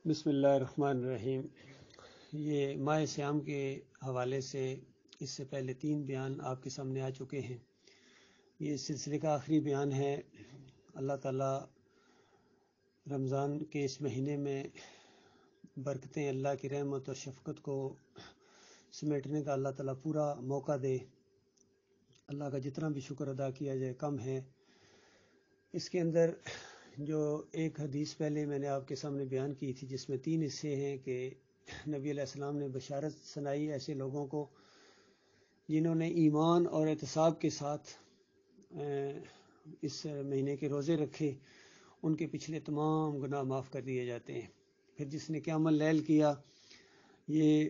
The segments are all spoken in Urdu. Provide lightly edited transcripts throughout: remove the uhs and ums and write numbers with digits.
بسم اللہ الرحمن الرحیم۔ یہ ماہ صیام کے حوالے سے اس سے پہلے 3 بیان آپ کے سامنے آ چکے ہیں۔ یہ اس سلسلے کا آخری بیان ہے۔ اللہ تعالیٰ رمضان کے اس مہینے میں برکتیں، اللہ کی رحمت اور شفقت کو سمیٹنے کا اللہ تعالیٰ پورا موقع دے۔ اللہ کا جتنا بھی شکر ادا کیا جائے کم ہے۔ اس کے اندر جو ایک حدیث پہلے میں نے آپ کے سامنے بیان کی تھی، جس میں 3 حصے ہیں کہ نبی علیہ السلام نے بشارت سنائی ایسے لوگوں کو جنہوں نے ایمان اور احتساب کے ساتھ اس مہینے کے روزے رکھے، ان کے پچھلے تمام گناہ معاف کر دیے جاتے ہیں۔ پھر جس نے قیام اللیل کیا، یہ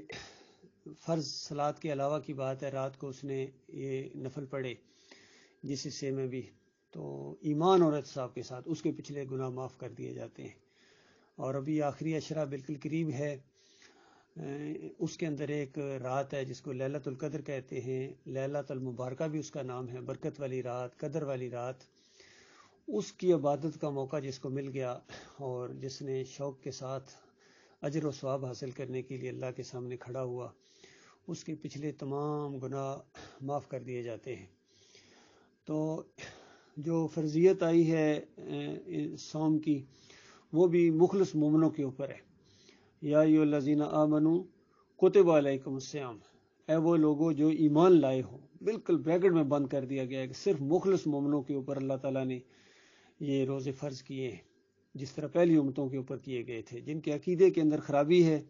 فرض صلات کے علاوہ کی بات ہے، رات کو اس نے یہ نفل پڑھے جس حصے میں بھی، تو ایمان اور احتساب کے ساتھ اس کے پچھلے گناہ معاف کر دیے جاتے ہیں۔ اور ابھی آخری عشرہ بالکل قریب ہے، اس کے اندر ایک رات ہے جس کو لیلۃ القدر کہتے ہیں، لیلۃ المبارکہ بھی اس کا نام ہے، برکت والی رات، قدر والی رات۔ اس کی عبادت کا موقع جس کو مل گیا اور جس نے شوق کے ساتھ اجر و ثواب حاصل کرنے کے لیے اللہ کے سامنے کھڑا ہوا، اس کے پچھلے تمام گناہ معاف کر دیے جاتے ہیں۔ تو جو فرضیت آئی ہے صوم کی، وہ بھی مخلص مومنوں کے اوپر ہے۔ یا ایھا الذین آمنوا کتب علیکم الصیام، اے وہ لوگوں جو ایمان لائے ہو، بالکل بریکٹ میں بند کر دیا گیا ہے کہ صرف مخلص مومنوں کے اوپر اللہ تعالیٰ نے یہ روزے فرض کیے ہیں، جس طرح پہلی امتوں کے اوپر کیے گئے تھے۔ جن کے عقیدے کے اندر خرابی ہے،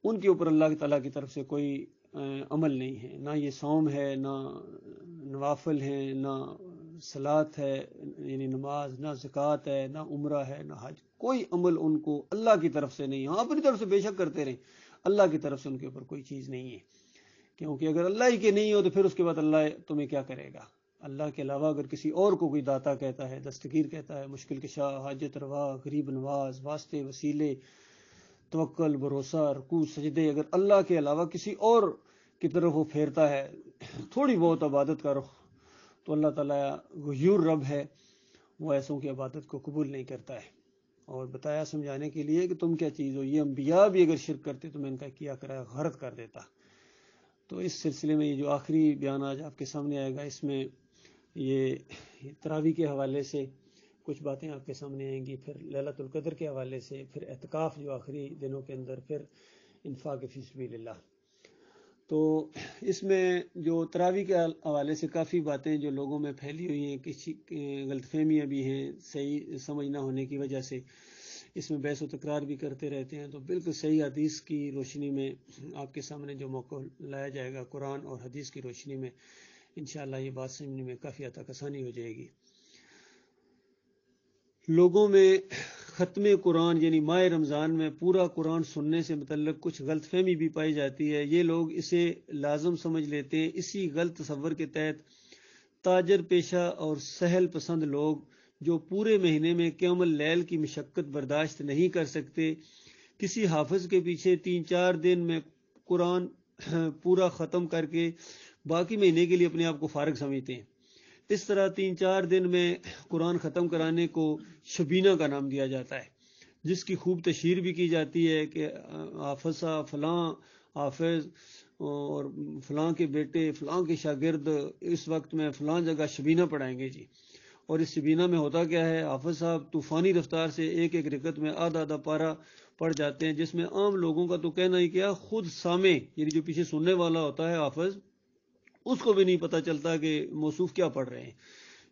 ان کے اوپر اللہ تعالیٰ کی طرف سے کوئی عمل نہیں ہے، نہ یہ صوم ہے، نہ نوافل ہیں، نہ صلات ہے یعنی نماز، نہ زکوٰۃ ہے، نہ عمرہ ہے، نہ حج۔ کوئی عمل ان کو اللہ کی طرف سے نہیں ہے۔ اپنی طرف سے بے شک کرتے رہیں، اللہ کی طرف سے ان کے اوپر کوئی چیز نہیں ہے، کیونکہ اگر اللہ ہی کے نہیں ہو تو پھر اس کے بعد اللہ تمہیں کیا کرے گا؟ اللہ کے علاوہ اگر کسی اور کو کوئی داتا کہتا ہے، دستگیر کہتا ہے، مشکل کشا، حاجت روا، غریب نواز، واسطے وسیلے، توکل، بھروسہ، رکوع، سجدے، اگر اللہ کے علاوہ کسی اور کی طرف وہ پھیرتا ہے تھوڑی بہت عبادت کا رخ، تو اللہ تعالیٰ غیور رب ہے، وہ ایسوں کی عبادت کو قبول نہیں کرتا ہے۔ اور بتایا سمجھانے کے لیے کہ تم کیا چیز ہو، یہ انبیاء بھی اگر شرک کرتے تو میں ان کا کیا کرا غرق کر دیتا۔ تو اس سلسلے میں یہ جو آخری بیان آج آپ کے سامنے آئے گا، اس میں یہ تراویح کے حوالے سے کچھ باتیں آپ کے سامنے آئیں گی، پھر لیلۃ القدر کے حوالے سے، پھر اعتکاف جو آخری دنوں کے اندر، پھر انفاق فی سبیل اللہ۔ تو اس میں جو تراویح کے حوالے سے کافی باتیں جو لوگوں میں پھیلی ہوئی ہیں، کسی غلط فہمیاں بھی ہیں صحیح سمجھ نہ ہونے کی وجہ سے، اس میں بحث و تکرار بھی کرتے رہتے ہیں، تو بالکل صحیح حدیث کی روشنی میں آپ کے سامنے جو موقع لایا جائے گا، قرآن اور حدیث کی روشنی میں، انشاءاللہ یہ بات سمجھنے میں کافی حد تک آسانی ہو جائے گی۔ لوگوں میں ختم قرآن یعنی ماہ رمضان میں پورا قرآن سننے سے متعلق کچھ غلط فہمی بھی پائی جاتی ہے۔ یہ لوگ اسے لازم سمجھ لیتے ہیں۔ اسی غلط تصور کے تحت تاجر پیشہ اور سہل پسند لوگ جو پورے مہینے میں قیام اللیل کی مشقت برداشت نہیں کر سکتے، کسی حافظ کے پیچھے 3-4 دن میں قرآن پورا ختم کر کے باقی مہینے کے لیے اپنے آپ کو فارغ سمجھتے ہیں۔ اس طرح 3-4 دن میں قرآن ختم کرانے کو شبینہ کا نام دیا جاتا ہے، جس کی خوب تشہیر بھی کی جاتی ہے کہ حافظ فلاں حافظ اور فلاں کے بیٹے، فلاں کے شاگرد اس وقت میں فلاں جگہ شبینہ پڑھائیں گے جی۔ اور اس شبینہ میں ہوتا کیا ہے؟ حافظ صاحب طوفانی رفتار سے ایک ایک رکعت میں آدھا پارہ پڑھ جاتے ہیں، جس میں عام لوگوں کا تو کہنا ہی کیا، خود سامع یعنی جو پیچھے سننے والا ہوتا ہے حافظ، اس کو بھی نہیں پتہ چلتا کہ موصوف کیا پڑھ رہے ہیں۔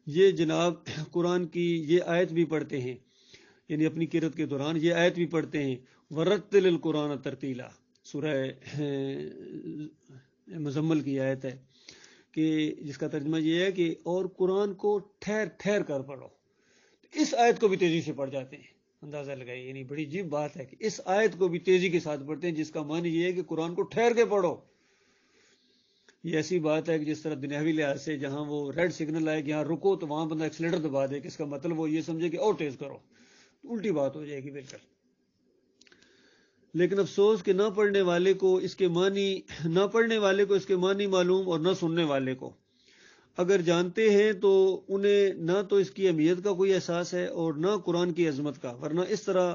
یہ جناب قرآن کی یہ آیت بھی پڑھتے ہیں، یعنی اپنی قرأت کے دوران یہ آیت بھی پڑھتے ہیں، وَرَتِّلِ الْقُرْآنَ تَرْتِیلًا، سورہ مزمل کی آیت ہے، کہ جس کا ترجمہ یہ ہے کہ اور قرآن کو ٹھہر ٹھہر کر پڑھو۔ اس آیت کو بھی تیزی سے پڑھ جاتے ہیں، اندازہ لگائیے، یعنی بڑی عجیب بات ہے کہ اس آیت کو بھی تیزی کے ساتھ پڑھتے ہیں، جس کا معنی یہ ہے کہ قرآن کو ٹھہر کے پڑھو۔ یہ ایسی بات ہے کہ جس طرح دنیاوی لحاظ سے جہاں وہ ریڈ سگنل آئے کہ یہاں رکو تو وہاں بندہ ایکسیلیٹر دبا دے، کہ اس کا مطلب وہ یہ سمجھے کہ اور تیز کرو، تو الٹی بات ہو جائے گی بالکل۔ لیکن افسوس کہ نہ پڑھنے والے کو اس کے معنی معلوم اور نہ سننے والے کو، اگر جانتے ہیں تو انہیں نہ تو اس کی اہمیت کا کوئی احساس ہے اور نہ قرآن کی عظمت کا، ورنہ اس طرح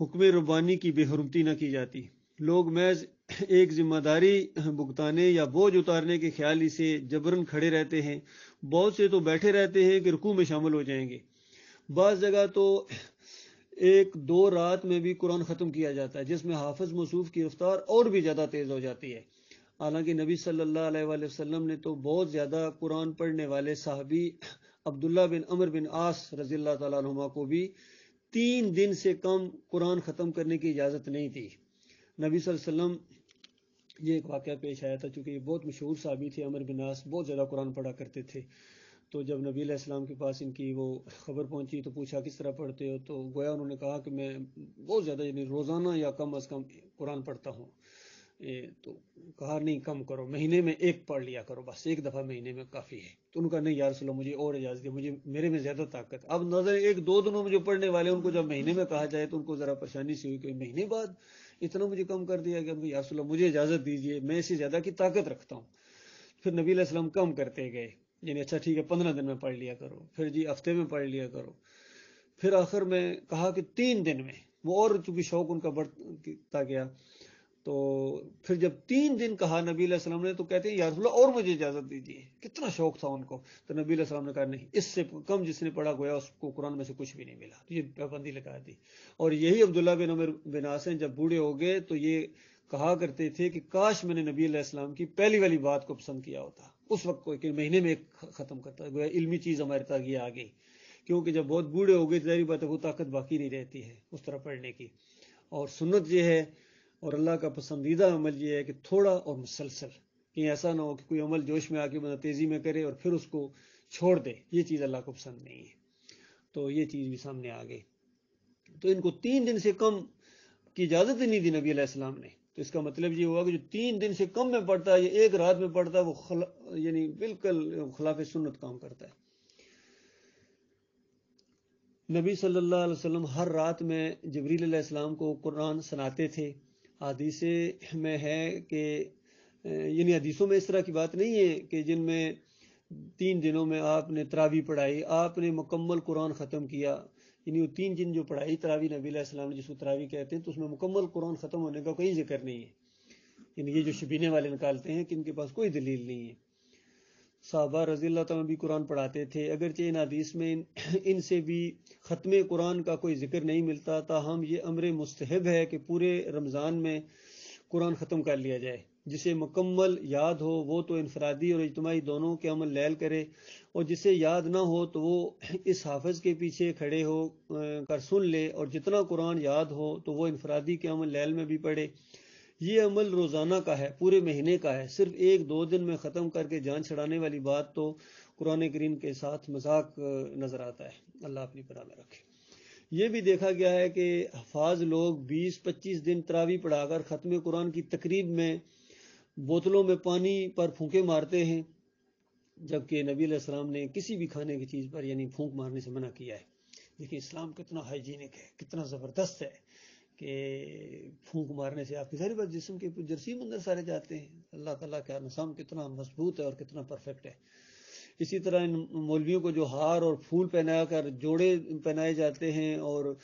حکم ربانی کی بے حرمتی نہ کی جاتی۔ لوگ محض ایک ذمہ داری بھگتانے یا بوجھ اتارنے کے خیال ہی سے جبرن کھڑے رہتے ہیں۔ بہت سے تو بیٹھے رہتے ہیں کہ رکوع میں شامل ہو جائیں گے۔ بعض جگہ تو ایک دو رات میں بھی قرآن ختم کیا جاتا ہے، جس میں حافظ موصوف کی رفتار اور بھی زیادہ تیز ہو جاتی ہے۔ حالانکہ نبی صلی اللہ علیہ وآلہ وسلم نے تو بہت زیادہ قرآن پڑھنے والے صحابی عبداللہ بن عمر بن عاص رضی اللہ تعالیٰ عنہما کو بھی 3 دن سے کم قرآن ختم کرنے کی اجازت نہیں تھی۔ نبی صلی اللہ علیہ وسلم، یہ ایک واقعہ پیش آیا تھا، چونکہ یہ بہت مشہور صحابی تھے عمر بن عاص، بہت زیادہ قرآن پڑھا کرتے تھے۔ تو جب نبی علیہ السلام کے پاس ان کی وہ خبر پہنچی تو پوچھا کس طرح پڑھتے ہو، تو گویا انہوں نے کہا کہ میں بہت زیادہ یعنی روزانہ یا کم از کم قرآن پڑھتا ہوں۔ تو کہا نہیں کم کرو، مہینے میں ایک پڑھ لیا کرو، بس ایک دفعہ مہینے میں کافی ہے۔ تو ان کا نہیں یا رسول اللہ مجھے اور اجازت دی، مجھے میرے میں زیادہ طاقت۔ اب نظر ایک دو دنوں میں جو پڑھنے والے ان کو جب مہینے میں کہا جائے تو ان کو ذرا پریشانی سی ہوئی کہ مہینے بعد اتنا مجھے کم کر دیا کہ یا رسول اللہ مجھے اجازت دیجیے، میں اس سے زیادہ کی طاقت رکھتا ہوں۔ پھر نبی علیہ السلام کم کرتے گئے، یعنی اچھا ٹھیک ہے 15 دن میں پڑھ لیا کرو، پھر جی ہفتے میں پڑھ لیا کرو، پھر آخر میں کہا کہ 3 دن میں، وہ اور چونکہ شوق ان کا بڑھتا گیا۔ تو پھر جب 3 دن کہا نبی علیہ السلام نے تو کہتے ہیں یا رسول اللہ اور مجھے اجازت دیجیے، کتنا شوق تھا ان کو۔ تو نبی علیہ السلام نے کہا نہیں، اس سے کم جس نے پڑھا گویا اس کو قرآن میں سے کچھ بھی نہیں ملا، یہ پابندی لگا دی۔ اور یہی عبداللہ بن عمر بن عاص جب بوڑھے ہو گئے تو یہ کہا کرتے تھے کہ کاش میں نے نبی علیہ السلام کی پہلی والی بات کو پسند کیا ہوتا، اس وقت کو کہ مہینے میں ایک ختم کرتا، گویا علمی چیز ہمارے تک یہ آ گئی، کیونکہ جب بہت بوڑھے ہو گئے ظاہری بات ہے وہ طاقت باقی نہیں رہتی ہے اس طرح پڑھنے کی۔ اور سنت یہ ہے اور اللہ کا پسندیدہ عمل یہ ہے کہ تھوڑا اور مسلسل، کہ ایسا نہ ہو کہ کوئی عمل جوش میں آ کے بندہ تیزی میں کرے اور پھر اس کو چھوڑ دے، یہ چیز اللہ کو پسند نہیں ہے۔ تو یہ چیز بھی سامنے آ گئی۔ تو ان کو 3 دن سے کم کی اجازت ہی نہیں دی نبی علیہ السلام نے۔ تو اس کا مطلب یہ ہوا کہ جو 3 دن سے کم میں پڑھتا ہے یا ایک رات میں پڑھتا ہے وہ یعنی بالکل خلاف سنت کام کرتا ہے۔ نبی صلی اللہ علیہ وسلم ہر رات میں جبریل علیہ السلام کو قرآن سناتے تھے۔ حدیث میں ہے کہ یعنی حدیثوں میں اس طرح کی بات نہیں ہے کہ جن میں 3 دنوں میں آپ نے تراویح پڑھائی، آپ نے مکمل قرآن ختم کیا، یعنی وہ 3 دن جو پڑھائی تراویح نبی علیہ السلام نے جس کو تراویح کہتے ہیں، تو اس میں مکمل قرآن ختم ہونے کا کوئی ذکر نہیں ہے۔ یعنی یہ جو شبینے والے نکالتے ہیں کہ ان کے پاس کوئی دلیل نہیں ہے۔ صحابہ رضی اللہ تعالیٰ بھی قرآن پڑھاتے تھے، اگرچہ ان حدیث میں ان سے بھی ختم قرآن کا کوئی ذکر نہیں ملتا، تاہم یہ امر مستحب ہے کہ پورے رمضان میں قرآن ختم کر لیا جائے۔ جسے مکمل یاد ہو وہ تو انفرادی اور اجتماعی دونوں قیام اللیل کرے، اور جسے یاد نہ ہو تو وہ اس حافظ کے پیچھے کھڑے ہو کر سن لے، اور جتنا قرآن یاد ہو تو وہ انفرادی قیام اللیل میں بھی پڑھے۔ یہ عمل روزانہ کا ہے، پورے مہینے کا ہے، صرف 1-2 دن میں ختم کر کے جان چھڑانے والی بات تو قرآن کریم کے ساتھ مذاق نظر آتا ہے۔ اللہ اپنی پناہ میں رکھے۔ یہ بھی دیکھا گیا ہے کہ حفاظ لوگ 20-25 دن تراویح پڑھا کر ختم قرآن کی تقریب میں بوتلوں میں پانی پر پھونکے مارتے ہیں، جبکہ نبی علیہ السلام نے کسی بھی کھانے کی چیز پر یعنی پھونک مارنے سے منع کیا ہے۔ دیکھیں اسلام کتنا ہائیجینک ہے، کتنا زبردست ہے کہ پھونک مارنے سے آپ کی ساری بات جسم کے جراثیم اندر سارے جاتے ہیں۔ اللہ تعالیٰ کا نظام کتنا مضبوط ہے اور کتنا پرفیکٹ ہے۔ اسی طرح ان مولویوں کو جو ہار اور پھول پہنا کر جوڑے پہنائے جاتے ہیں اور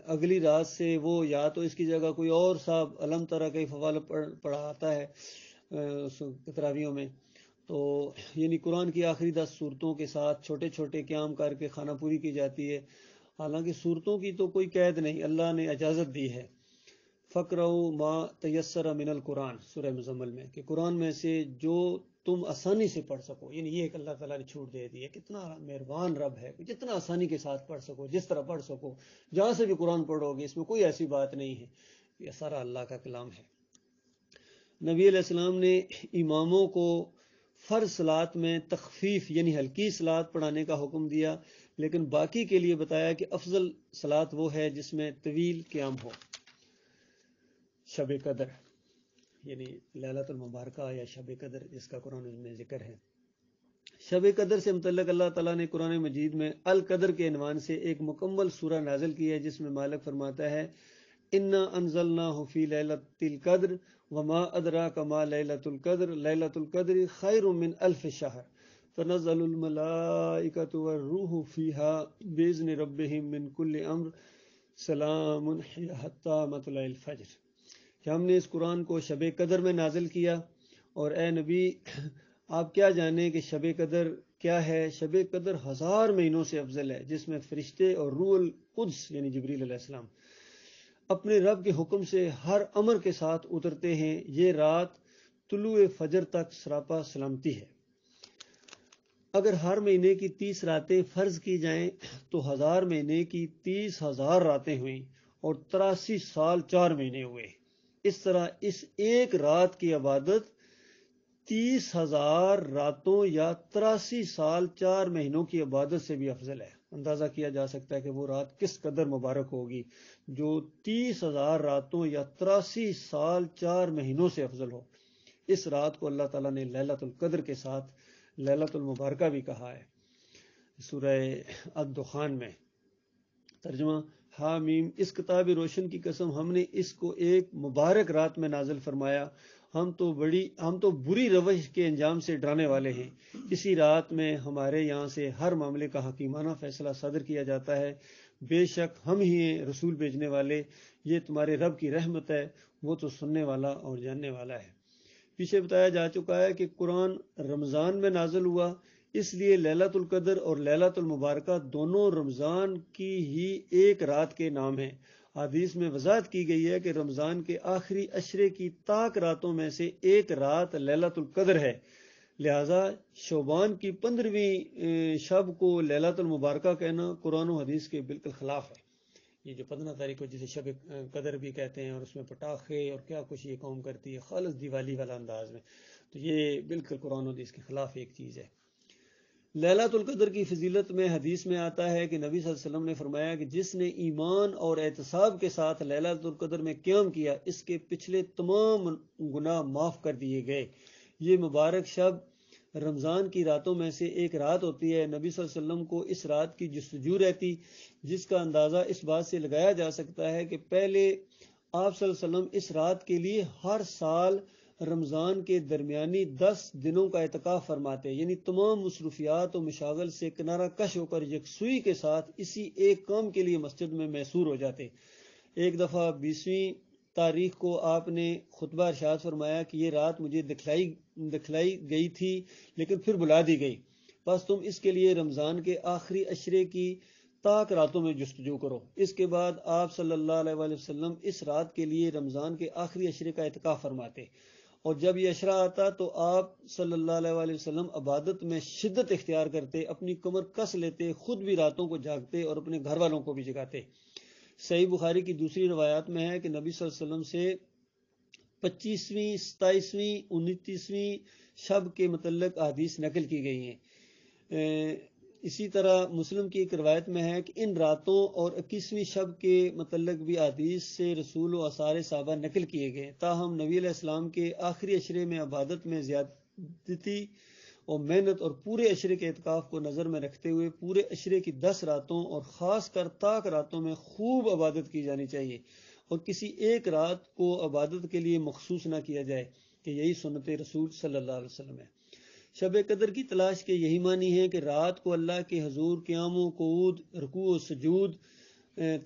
اگلی رات سے وہ یا تو اس کی جگہ کوئی اور صاحب علم طرح کا فوال پڑھاتا ہے تراویحوں میں، تو یعنی قرآن کی آخری 10 صورتوں کے ساتھ چھوٹے چھوٹے قیام کر کے خانہ پوری کی جاتی ہے۔ حالانکہ صورتوں کی تو کوئی قید نہیں، اللہ نے اجازت دی ہے۔ فَقْرَؤْا مَا تَيَسَّرَ مِنَ الْقُرْآنِ سورہ مزمل میں، کہ قرآن میں سے جو تم آسانی سے پڑھ سکو، یعنی یہ ایک اللہ تعالیٰ نے چھوٹ دے دی ہے، کتنا مہربان رب ہے، جتنا آسانی کے ساتھ پڑھ سکو، جس طرح پڑھ سکو، جہاں سے بھی قرآن پڑھو گے، اس میں کوئی ایسی بات نہیں ہے، یہ سارا اللہ کا کلام ہے۔ نبی علیہ السلام نے اماموں کو فرض صلات میں تخفیف یعنی ہلکی صلات پڑھانے کا حکم دیا، لیکن باقی کے لیے بتایا کہ افضل صلات وہ ہے جس میں طویل قیام ہو۔ شب قدر یعنی لیلۃ المبارکہ یا شب قدر جس کا قرآن میں ذکر ہے۔ شب قدر سے متعلق اللہ تعالیٰ نے قرآن مجید میں القدر کے عنوان سے ایک مکمل سورہ نازل کی ہے، جس میں مالک فرماتا ہے انا انزلناہ فی لیلۃ القدر وما ادراک ما لیلۃ القدر لیلۃ القدر خیر من الف شہر تنزل الملائکۃ والروح فیہا باذن ربہم من کل امر سلام حتی مطلع الفجر، کہ ہم نے اس قرآن کو شب قدر میں نازل کیا، اور اے نبی آپ کیا جانیں کہ شب قدر کیا ہے؟ شب قدر 1000 مہینوں سے افضل ہے، جس میں فرشتے اور روح القدس یعنی جبریل علیہ السلام اپنے رب کے حکم سے ہر امر کے ساتھ اترتے ہیں۔ یہ رات طلوع فجر تک سراپا سلامتی ہے۔ اگر ہر مہینے کی 30 راتیں فرض کی جائیں تو 1000 مہینے کی 30,000 راتیں ہوئیں اور 83 سال 4 مہینے ہوئے۔ اس طرح اس ایک رات کی عبادت 30,000 راتوں یا 83 سال 4 مہینوں کی عبادت سے بھی افضل ہے۔ اندازہ کیا جا سکتا ہے کہ وہ رات کس قدر مبارک ہوگی جو 30,000 راتوں یا 83 سال 4 مہینوں سے افضل ہو۔ اس رات کو اللہ تعالیٰ نے لیلۃ القدر کے ساتھ لیلۃ المبارکہ بھی کہا ہے سورہ الدخان میں۔ ترجمہ: حامیم، اس کتاب روشن کی قسم، ہم نے اس کو ایک مبارک رات میں نازل فرمایا، ہم تو بری روش کے انجام سے ڈرانے والے ہیں۔ اسی رات میں ہمارے یہاں سے ہر معاملے کا حکیمانہ فیصلہ صادر کیا جاتا ہے۔ بے شک ہم ہی ہیں رسول بھیجنے والے، یہ تمہارے رب کی رحمت ہے، وہ تو سننے والا اور جاننے والا ہے۔ پیچھے بتایا جا چکا ہے کہ قرآن رمضان میں نازل ہوا، اس لیے لیلۃ القدر اور لیلۃ المبارکہ دونوں رمضان کی ہی ایک رات کے نام ہیں۔ حدیث میں وضاحت کی گئی ہے کہ رمضان کے آخری عشرے کی طاق راتوں میں سے ایک رات لیلۃ القدر ہے، لہذا شعبان کی 15ویں شب کو لیلۃ المبارکہ کہنا قرآن و حدیث کے بالکل خلاف ہے۔ یہ جو 15 تاریخ کو جسے شب قدر بھی کہتے ہیں، اور اس میں پٹاخے اور کیا کچھ یہ قوم کرتی ہے خالص دیوالی والا انداز میں، تو یہ بالکل قرآن و حدیث کے خلاف ایک چیز ہے۔ لیلۃ القدر کی فضیلت میں حدیث میں آتا ہے کہ نبی صلی اللہ علیہ وسلم نے فرمایا کہ جس نے ایمان اور احتساب کے ساتھ لیلۃ القدر میں قیام کیا، اس کے پچھلے تمام گناہ معاف کر دیے گئے۔ یہ مبارک شب رمضان کی راتوں میں سے ایک رات ہوتی ہے۔ نبی صلی اللہ علیہ وسلم کو اس رات کی جستجو رہتی، جس کا اندازہ اس بات سے لگایا جا سکتا ہے کہ پہلے آپ صلی اللہ علیہ وسلم اس رات کے لیے ہر سال رمضان کے درمیانی 10 دنوں کا اعتکاف فرماتے، یعنی تمام مصروفیات و مشاغل سے کنارہ کش ہو کر یکسوئی کے ساتھ اسی ایک کام کے لیے مسجد میں محصور ہو جاتے۔ ایک دفعہ 20ویں تاریخ کو آپ نے خطبہ ارشاد فرمایا کہ یہ رات مجھے دکھلائی گئی تھی لیکن پھر بلا دی گئی، بس تم اس کے لیے رمضان کے آخری عشرے کی طاق راتوں میں جستجو کرو۔ اس کے بعد آپ صلی اللہ علیہ وآلہ وسلم اس رات کے لیے رمضان کے آخری عشرے کا اعتکاف فرماتے، اور جب یہ عشرہ آتا تو آپ صلی اللہ علیہ وآلہ وسلم عبادت میں شدت اختیار کرتے، اپنی کمر کس لیتے، خود بھی راتوں کو جاگتے اور اپنے گھر والوں کو بھی جگاتے۔ صحیح بخاری کی دوسری روایات میں ہے کہ نبی صلی اللہ علیہ وسلم سے 25ویں، 27ویں، 29ویں شب کے متعلق احادیث نقل کی گئی ہیں۔ اسی طرح مسلم کی ایک روایت میں ہے کہ ان راتوں اور 21ویں شب کے متعلق بھی احادیث سے رسول و آثار صحابہ نقل کیے گئے۔ تاہم نبی علیہ السلام کے آخری عشرے میں عبادت میں زیادتی اور محنت اور پورے عشرے کے اعتکاف کو نظر میں رکھتے ہوئے پورے عشرے کی 10 راتوں اور خاص کر طاق راتوں میں خوب عبادت کی جانی چاہیے، اور کسی ایک رات کو عبادت کے لیے مخصوص نہ کیا جائے، کہ یہی سنت رسول صلی اللہ علیہ وسلم ہے۔ شب قدر کی تلاش کے یہی معنی ہے کہ رات کو اللہ کے حضور قیام و قعود، رکوع و سجود،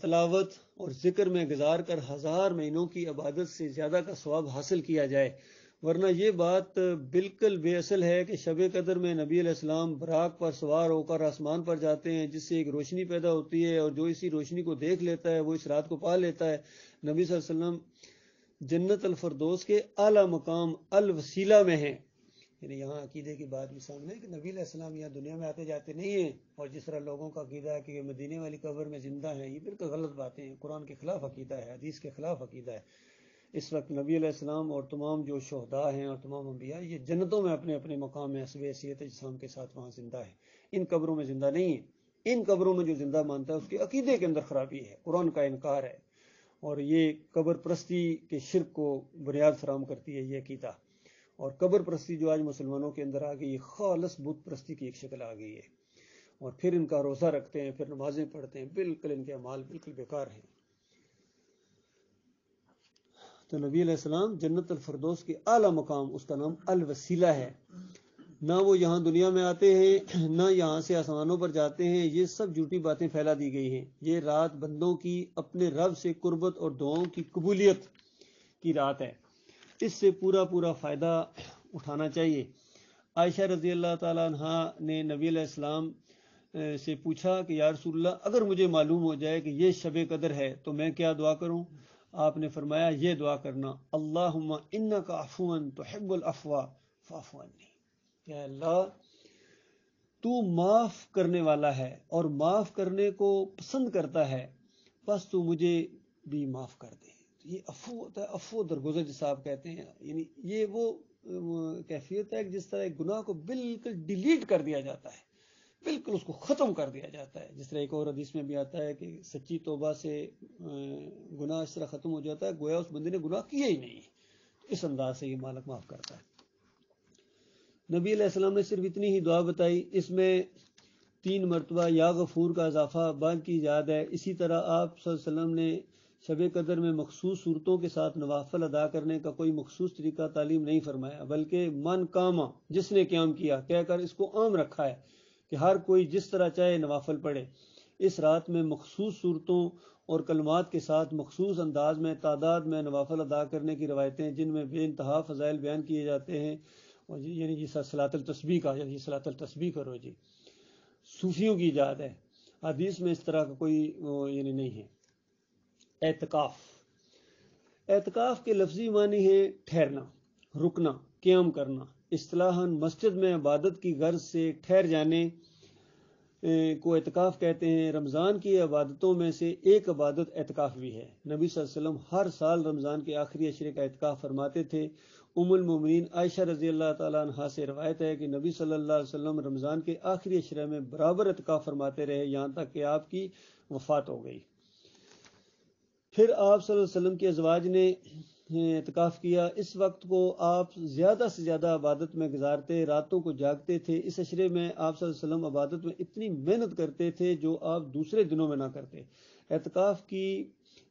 تلاوت اور ذکر میں گزار کر 1000 مہینوں کی عبادت سے زیادہ کا ثواب حاصل کیا جائے، ورنہ یہ بات بالکل بے اصل ہے کہ شب قدر میں نبی علیہ السلام براق پر سوار ہو کر آسمان پر جاتے ہیں، جس سے ایک روشنی پیدا ہوتی ہے، اور جو اسی روشنی کو دیکھ لیتا ہے وہ اس رات کو پا لیتا ہے۔ نبی صلی اللہ علیہ وسلم جنت الفردوس کے اعلیٰ مقام الوسیلہ میں ہیں۔ یعنی یہاں عقیدے کی بات بھی سامنے ہے کہ نبی علیہ السلام یہاں دنیا میں آتے جاتے نہیں ہیں، اور جس طرح لوگوں کا عقیدہ ہے کہ مدینے والی قبر میں زندہ ہیں، یہ بالکل غلط باتیں ہیں، قرآن کے خلاف عقیدہ ہے، حدیث کے خلاف عقیدہ ہے۔ اس وقت نبی علیہ السلام اور تمام جو شہداء ہیں اور تمام انبیاء یہ جنتوں میں اپنے اپنے مقام میں حسب حیثیت اجسام کے ساتھ وہاں زندہ ہیں، ان قبروں میں زندہ نہیں ہیں۔ ان قبروں میں جو زندہ مانتا ہے اس کے عقیدے کے اندر خرابی ہے، قرآن کا انکار ہے، اور یہ قبر پرستی کے شرک کو بنیاد فراہم کرتی ہے یہ عقیدہ۔ اور قبر پرستی جو آج مسلمانوں کے اندر آ گئی، خالص بت پرستی کی ایک شکل آ گئی ہے، اور پھر ان کا روزہ رکھتے ہیں، پھر نمازیں پڑھتے ہیں، بالکل ان کے اعمال بالکل بیکار ہیں۔ تو نبی علیہ السلام جنت الفردوس کے اعلیٰ مقام، اس کا نام الوسیلہ ہے، نہ وہ یہاں دنیا میں آتے ہیں نہ یہاں سے آسمانوں پر جاتے ہیں، یہ سب جھوٹی باتیں پھیلا دی گئی ہیں۔ یہ رات بندوں کی اپنے رب سے قربت اور دعاؤں کی قبولیت کی رات ہے، اس سے پورا پورا فائدہ اٹھانا چاہیے۔ عائشہ رضی اللہ تعالیٰ عنہ نے نبی علیہ السلام سے پوچھا کہ یا رسول اللہ، اگر مجھے معلوم ہو جائے کہ یہ شب قدر ہے تو میں کیا دعا کروں؟ آپ نے فرمایا یہ دعا کرنا، اللہم انک عفو تحب العفو فاعف عنی، کہ اللہ تو معاف کرنے والا ہے اور معاف کرنے کو پسند کرتا ہے، بس تو مجھے بھی معاف کر دے۔ یہ عفو ہوتا ہے، عفو درگزر جسے آپ کہتے ہیں، یعنی یہ وہ کیفیت ہے کہ جس طرح ایک گناہ کو بالکل ڈیلیٹ کر دیا جاتا ہے، بالکل اس کو ختم کر دیا جاتا ہے۔ جس طرح ایک اور حدیث میں بھی آتا ہے کہ سچی توبہ سے گناہ اس طرح ختم ہو جاتا ہے گویا اس بندے نے گناہ کیا ہی نہیں، اس انداز سے یہ مالک معاف کرتا ہے۔ نبی علیہ السلام نے صرف اتنی ہی دعا بتائی، اس میں 3 مرتبہ یا غفور کا اضافہ بعد کی یاد ہے۔ اسی طرح آپ صلی اللہ علیہ وسلم نے شب قدر میں مخصوص صورتوں کے ساتھ نوافل ادا کرنے کا کوئی مخصوص طریقہ تعلیم نہیں فرمایا، بلکہ من کاما، جس نے قیام کیا کہہ کر اس کو عام رکھا ہے کہ ہر کوئی جس طرح چاہے نوافل پڑھے۔ اس رات میں مخصوص صورتوں اور کلمات کے ساتھ مخصوص انداز میں تعداد میں نوافل ادا کرنے کی روایتیں، جن میں بے انتہا فضائل بیان کیے جاتے ہیں، یعنی جی صلاۃ التسبیح کا، یعنی صلاۃ التسبیح کرو جی، صوفیوں کی ایجاد ہے، حدیث میں اس طرح کا کوئی یعنی نہیں ہے۔ اعتکاف، اعتکاف کے لفظی معنی ہے ٹھہرنا، رکنا، قیام کرنا۔ اصطلاحاً مسجد میں عبادت کی غرض سے ٹھہر جانے کو اعتکاف کہتے ہیں۔ رمضان کی عبادتوں میں سے ایک عبادت اعتکاف بھی ہے۔ نبی صلی اللہ علیہ وسلم ہر سال رمضان کے آخری عشرے کا اعتکاف فرماتے تھے۔ ام المومنین عائشہ رضی اللہ تعالیٰ عنہا سے روایت ہے کہ نبی صلی اللہ علیہ وسلم رمضان کے آخری عشرے میں برابر اعتکاف فرماتے رہے، یہاں تک کہ آپ کی وفات ہو گئی۔ پھر آپ صلی اللہ علیہ وسلم کی ازواج نے اعتکاف کیا۔ اس وقت کو آپ زیادہ سے زیادہ عبادت میں گزارتے، راتوں کو جاگتے تھے۔ اس عشرے میں آپ صلی اللہ علیہ وسلم عبادت میں اتنی محنت کرتے تھے جو آپ دوسرے دنوں میں نہ کرتے۔ اعتکاف کی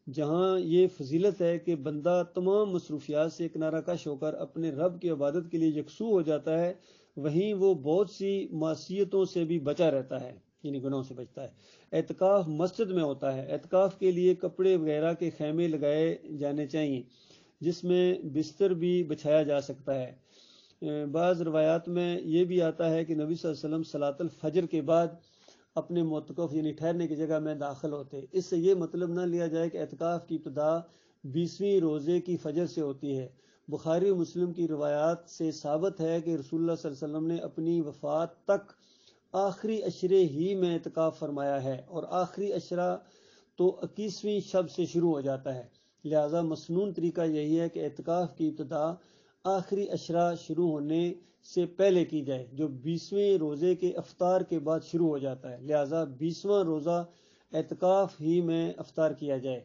جہاں یہ فضیلت ہے کہ بندہ تمام مصروفیات سے کنارہ کش ہو کر اپنے رب کی عبادت کے لیے یکسو ہو جاتا ہے، وہیں وہ بہت سی معصیتوں سے بھی بچا رہتا ہے، یعنی گناہوں سے بچتا ہے۔ اعتکاف مسجد میں ہوتا ہے۔ اعتکاف کے لیے کپڑے وغیرہ کے خیمے لگائے جانے چاہیے، جس میں بستر بھی بچھایا جا سکتا ہے۔ بعض روایات میں یہ بھی آتا ہے کہ نبی صلی اللہ علیہ وسلم صلاۃ الفجر کے بعد اپنے معتکف یعنی ٹھہرنے کی جگہ میں داخل ہوتے۔ اس سے یہ مطلب نہ لیا جائے کہ اعتکاف کی ابتدا 20ویں روزے کی فجر سے ہوتی ہے۔ بخاری و مسلم کی روایات سے ثابت ہے کہ رسول اللہ صلی اللہ علیہ وسلم نے اپنی وفات تک آخری عشرے ہی میں اعتکاف فرمایا ہے، اور آخری عشرہ تو 21ویں شب سے شروع ہو جاتا ہے۔ لہذا مسنون طریقہ یہی ہے کہ اعتکاف کی ابتدا آخری عشرہ شروع ہونے سے پہلے کی جائے، جو 20ویں روزے کے افطار کے بعد شروع ہو جاتا ہے۔ لہذا 20واں روزہ اعتکاف ہی میں افطار کیا جائے۔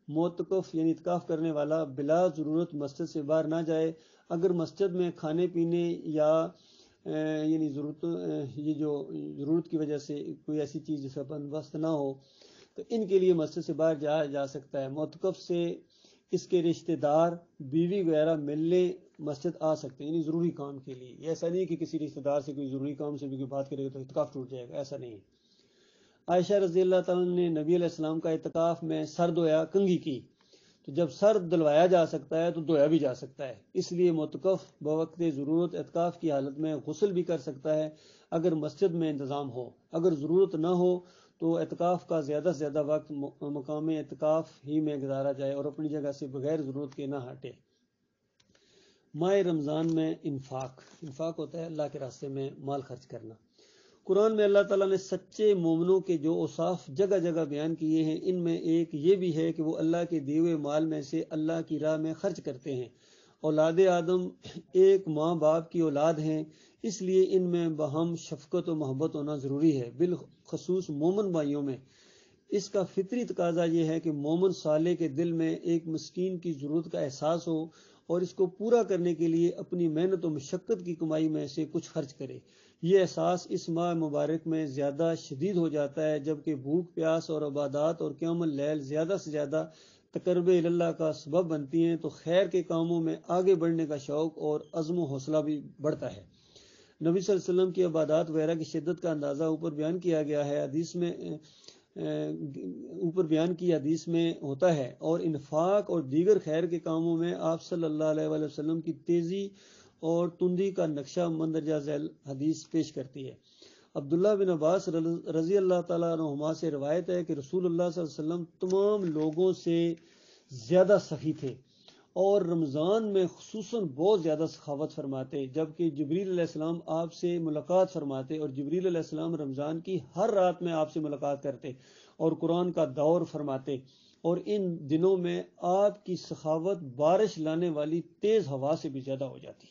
معتکف یعنی اعتکاف کرنے والا بلا ضرورت مسجد سے باہر نہ جائے۔ اگر مسجد میں کھانے پینے یا یعنی یہ جو ضرورت کی وجہ سے کوئی ایسی چیز جس کا بندوبست نہ ہو تو ان کے لیے مسجد سے باہر جایا جا سکتا ہے۔ معتکف سے اس کے رشتہ دار، بیوی وغیرہ ملنے مسجد آ سکتے ہیں، یعنی ضروری کام کے لیے۔ یہ ایسا نہیں کہ کسی رشتہ دار سے کوئی ضروری کام سے بھی کوئی بات کرے گا تو اعتکاف ٹوٹ جائے گا، ایسا نہیں ہے۔ عائشہ رضی اللہ تعالیٰ نے نبی علیہ السلام کا اعتکاف میں سر دھویا کنگھی کی، تو جب سر دھلوایا جا سکتا ہے تو دھویا بھی جا سکتا ہے، اس لیے معتکف بوقت ضرورت اعتکاف کی حالت میں غسل بھی کر سکتا ہے اگر مسجد میں انتظام ہو۔ اگر ضرورت نہ ہو تو اعتکاف کا زیادہ سے زیادہ وقت مقام اعتکاف ہی میں گزارا جائے اور اپنی جگہ سے بغیر ضرورت کے نہ ہٹے۔ ماہ رمضان میں انفاق ہوتا ہے اللہ کے راستے میں مال خرچ کرنا۔ قرآن میں اللہ تعالیٰ نے سچے مومنوں کے جو اوصاف جگہ جگہ بیان کیے ہیں، ان میں ایک یہ بھی ہے کہ وہ اللہ کے دیے ہوئے مال میں سے اللہ کی راہ میں خرچ کرتے ہیں۔ اولاد آدم ایک ماں باپ کی اولاد ہیں، اس لیے ان میں باہم شفقت و محبت ہونا ضروری ہے، بالخصوص مومن بھائیوں میں۔ اس کا فطری تقاضا یہ ہے کہ مومن صالح کے دل میں ایک مسکین کی ضرورت کا احساس ہو اور اس کو پورا کرنے کے لیے اپنی محنت و مشقت کی کمائی میں سے کچھ خرچ کرے۔ یہ احساس اس ماہ مبارک میں زیادہ شدید ہو جاتا ہے، جبکہ بھوک پیاس اور عبادات اور قیام اللیل زیادہ سے زیادہ تقرب اللہ کا سبب بنتی ہیں، تو خیر کے کاموں میں آگے بڑھنے کا شوق اور عزم و حوصلہ بھی بڑھتا ہے۔ نبی صلی اللہ علیہ وسلم کی عبادات وغیرہ کی شدت کا اندازہ اوپر بیان کیا گیا ہے، حدیث میں ہوتا ہے، اور انفاق اور دیگر خیر کے کاموں میں آپ صلی اللہ علیہ وآلہ وسلم کی تیزی اور تندی کا نقشہ مندرجہ ذیل حدیث پیش کرتی ہے۔ عبداللہ بن عباس رضی اللہ تعالیٰ عنہما سے روایت ہے کہ رسول اللہ صلی اللہ علیہ وسلم تمام لوگوں سے زیادہ سخی تھے اور رمضان میں خصوصاً بہت زیادہ سخاوت فرماتے، جبکہ جبریل علیہ السلام آپ سے ملاقات فرماتے، اور جبریل علیہ السلام رمضان کی ہر رات میں آپ سے ملاقات کرتے اور قرآن کا دور فرماتے، اور ان دنوں میں آپ کی سخاوت بارش لانے والی تیز ہوا سے بھی زیادہ ہو جاتی۔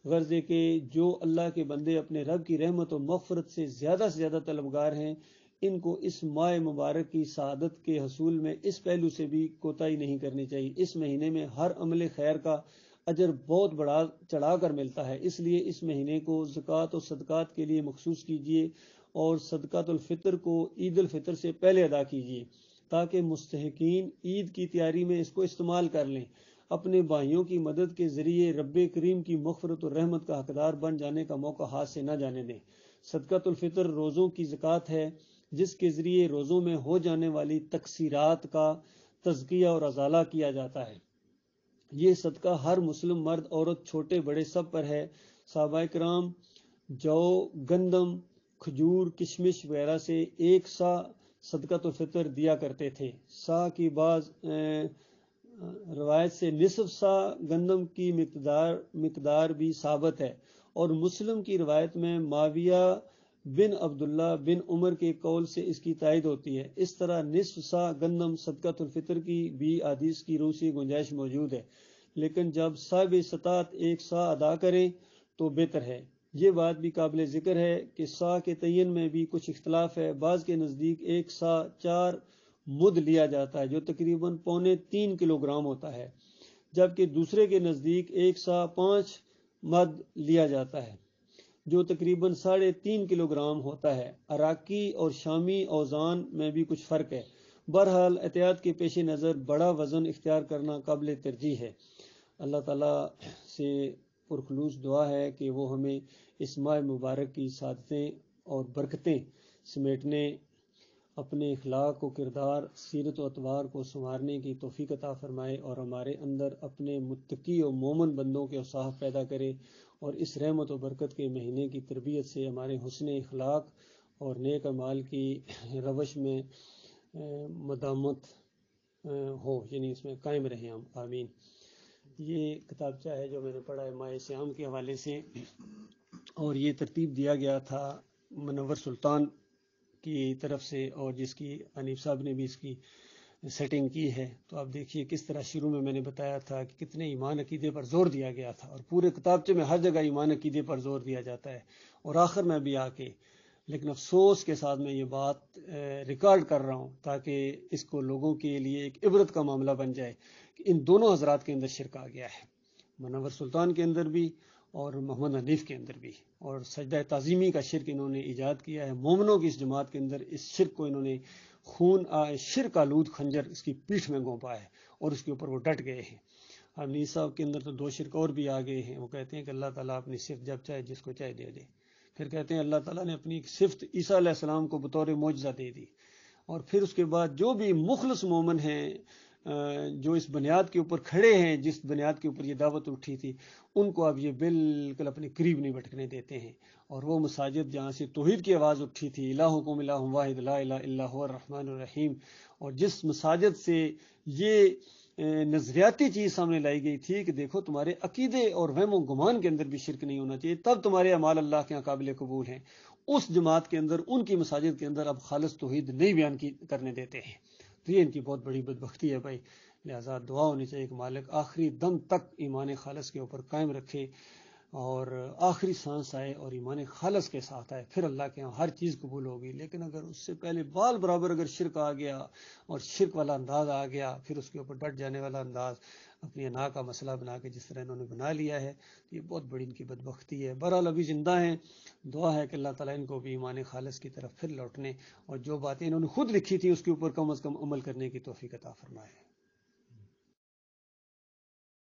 غرض ہے کہ جو اللہ کے بندے اپنے رب کی رحمت و مغفرت سے زیادہ طلبگار ہیں، ان کو اس ماہ مبارک کی سعادت کے حصول میں اس پہلو سے بھی کوتاہی نہیں کرنی چاہیے۔ اس مہینے میں ہر عمل خیر کا اجر بہت بڑا چڑھا کر ملتا ہے، اس لیے اس مہینے کو زکوٰۃ و صدقات کے لیے مخصوص کیجیے، اور صدقۃ الفطر کو عید الفطر سے پہلے ادا کیجیے تاکہ مستحقین عید کی تیاری میں اس کو استعمال کر لیں۔ اپنے بھائیوں کی مدد کے ذریعے رب کریم کی مغفرت و رحمت کا حقدار بن جانے کا موقع ہاتھ سے نہ جانے دیں۔ صدقۃ الفطر روزوں کی زکوٰۃ ہے، جس کے ذریعے روزوں میں ہو جانے والی تقصیرات کا تزکیہ اور ازالہ کیا جاتا ہے۔ یہ صدقہ ہر مسلم مرد عورت چھوٹے بڑے سب پر ہے۔ صحابہ کرام جو، گندم، کھجور، کشمش وغیرہ سے ایک سا صدقۃ الفطر دیا کرتے تھے۔ سا کی بعض روایت سے نصف سا گندم کی مقدار بھی ثابت ہے، اور مسلم کی روایت میں معاویہ بن عبداللہ بن عمر کے قول سے اس کی تائید ہوتی ہے۔ اس طرح نصف سا گندم صدقۃ الفطر کی بھی حدیث کی روح سے گنجائش موجود ہے، لیکن جب صاحب استطاعت ایک سا ادا کریں تو بہتر ہے۔ یہ بات بھی قابل ذکر ہے کہ سا کے تعین میں بھی کچھ اختلاف ہے۔ بعض کے نزدیک ایک سا 4 مد لیا جاتا ہے، جو تقریباً 3.25 کلوگرام ہوتا ہے، جبکہ دوسرے کے نزدیک ایک سا 5 مد لیا جاتا ہے، جو تقریباً 3.5 کلوگرام ہوتا ہے۔ عراقی اور شامی اوزان میں بھی کچھ فرق ہے۔ بہرحال احتیاط کے پیش نظر بڑا وزن اختیار کرنا قابل ترجیح ہے۔ اللہ تعالیٰ سے پرخلوص دعا ہے کہ وہ ہمیں اس ماہ مبارک کی سعادتیں اور برکتیں سمیٹنے، اپنے اخلاق و کردار، سیرت و اطوار کو سنوارنے کی توفیق عطا فرمائے، اور ہمارے اندر اپنے متقی و مومن بندوں کے اوصاف پیدا کرے، اور اس رحمت و برکت کے مہینے کی تربیت سے ہمارے حسن اخلاق اور نیک اعمال کی روش میں مدامت ہو، یعنی اس میں قائم رہیں ہم، آمین۔ یہ کتابچہ ہے جو میں نے پڑھا ہے ماہ سیام کے حوالے سے، اور یہ ترتیب دیا گیا تھا منور سلطان کی طرف سے، اور جس کی حنیف صاحب نے بھی اس کی سیٹنگ کی ہے۔ تو آپ دیکھیے کس طرح شروع میں نے بتایا تھا کہ کتنے ایمان عقیدے پر زور دیا گیا تھا، اور پورے کتابچے میں ہر جگہ ایمان عقیدے پر زور دیا جاتا ہے، اور آخر میں بھی آ کے، لیکن افسوس کے ساتھ میں یہ بات ریکارڈ کر رہا ہوں تاکہ اس کو لوگوں کے لیے ایک عبرت کا معاملہ بن جائے کہ ان دونوں حضرات کے اندر شرک آ گیا ہے، منور سلطان کے اندر بھی اور محمد حنیف کے اندر بھی، اور سجدہ تعظیمی کا شرک انہوں نے ایجاد کیا ہے۔ مومنوں کی اس جماعت کے اندر اس شرک کو انہوں نے شرک آلود خنجر اس کی پیٹھ میں گھونپا ہے، اور اس کے اوپر وہ ڈٹ گئے ہیں۔ حنیف صاحب کے اندر تو 2 شرک اور بھی آ گئے ہیں۔ وہ کہتے ہیں کہ اللہ تعالیٰ اپنی صفت جب چاہے جس کو چاہے دے دے۔ پھر کہتے ہیں اللہ تعالیٰ نے اپنی صفت عیسیٰ علیہ السلام کو بطور معجزہ دے دی، اور پھر اس کے بعد جو بھی مخلص مومن ہیں، جو اس بنیاد کے اوپر کھڑے ہیں، جس بنیاد کے اوپر یہ دعوت اٹھی تھی، ان کو اب یہ بالکل اپنے قریب نہیں بٹکنے دیتے ہیں۔ اور وہ مساجد جہاں سے توحید کی آواز اٹھی تھی، الہکم الہ واحد لا الہ الا هو الرحمن الرحیم، اور جس مساجد سے یہ نظریاتی چیز سامنے لائی گئی تھی کہ دیکھو تمہارے عقیدے اور وہم و گمان کے اندر بھی شرک نہیں ہونا چاہیے، تب تمہارے اعمال اللہ کے یہاں قابل قبول ہیں، اس جماعت کے اندر، ان کی مساجد کے اندر اب خالص توحید نہیں بیان کرنے دیتے ہیں۔ تو یہ ان کی بہت بڑی بدبختی ہے بھائی، لہذا دعا ہونی چاہیے کہ مالک آخری دم تک ایمان خالص کے اوپر قائم رکھے، اور آخری سانس آئے اور ایمان خالص کے ساتھ آئے، پھر اللہ کے ہاں ہر چیز قبول ہوگی۔ لیکن اگر اس سے پہلے بال برابر اگر شرک آ گیا اور شرک والا انداز آ گیا، پھر اس کے اوپر ڈٹ جانے والا انداز اپنی انا کا مسئلہ بنا کے جس طرح انہوں نے بنا لیا ہے، یہ بہت بڑی ان کی بدبختی ہے۔ بہرحال ابھی زندہ ہیں، دعا ہے کہ اللہ تعالیٰ ان کو بھی ایمان خالص کی طرف پھر لوٹنے، اور جو باتیں انہوں نے خود لکھی تھی اس کے اوپر کم از کم عمل کرنے کی توفیق عطا فرمائے۔